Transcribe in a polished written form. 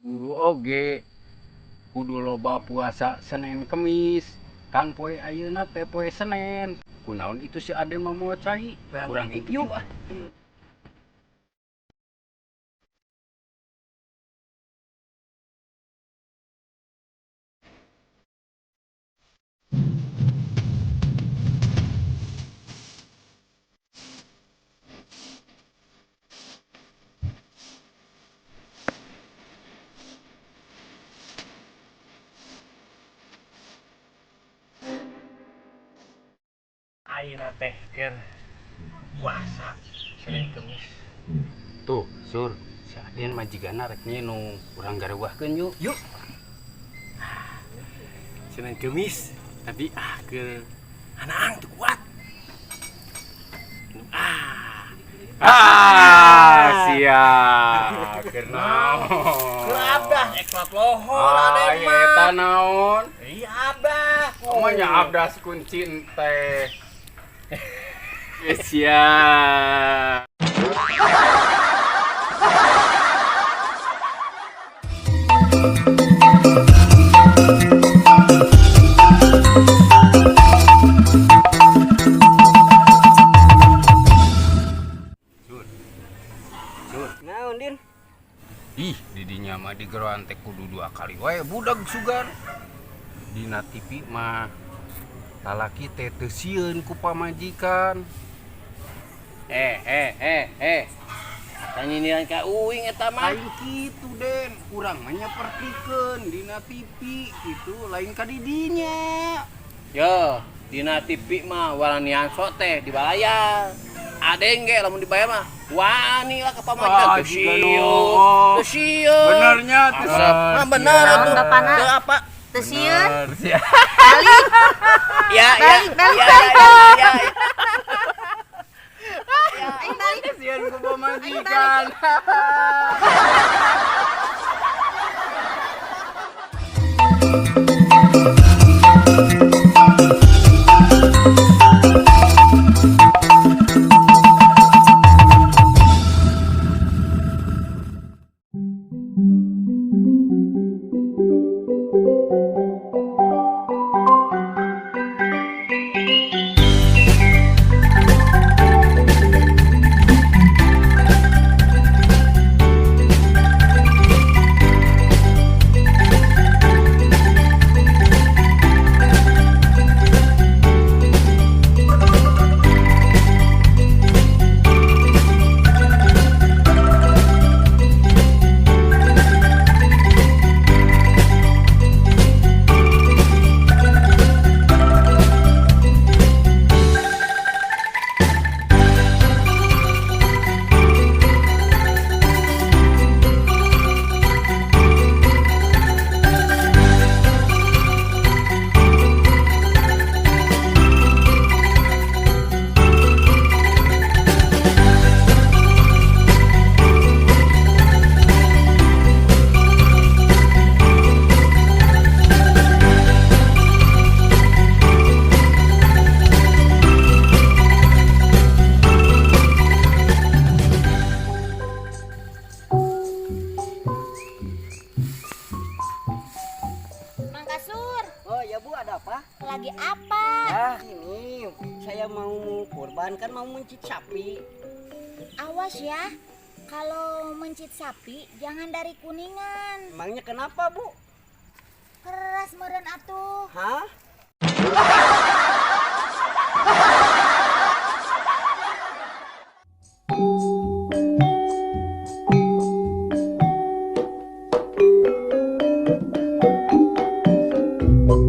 Kudu oge kudu loba puasa Senin Kemis. Kan poe ayeuna teh poe Senen. Kunaon itu si Aden mah moal cai? Kurang yuk ah. Ayeuna teh keur puasa Senin Kemis. Tuh, Sur, si Aden majigana rek nu urang gareuwahkeun yuk. Yuk. Senin Kemis tapi ke anaang teu kuat. Siap. Keur naon? Keur abdah eklat lohor Aden mah. Eta naon? Iya abdah. Omanya abdas kunci teh. Siap. Naon Din? Ih, didinya mah digeroan teh kudu 2 kali wae budak sugar. Dina TV mah lalaki teh teu sieun ku pamajikan. Tanyinian ka uing eta mah. Lain kitu Den, urang mah nyapertikeun dina TV itu lain ka didinya. Yo, dina TV mah walanian sok teh dibayar. Aden ge lamun dibayar mah wani lah ka pamajikan teu sieun. Teu sieun. Benernya teu Nah, bener Naon, atuh. Bapana? Teu apa? Teu sieun. Ya, ya. Balik, balik, Ya, balik. ya. Aing balik. Sieun ku pamajikan. Mang Kasur, Oh ya Bu, ada apa? lagi apa? Ini saya mau kurban, kan mau mencit sapi. Awas ya, kalau mencit sapi jangan dari Kuningan. Emangnya kenapa Bu? Keras meureun atuh. Hah?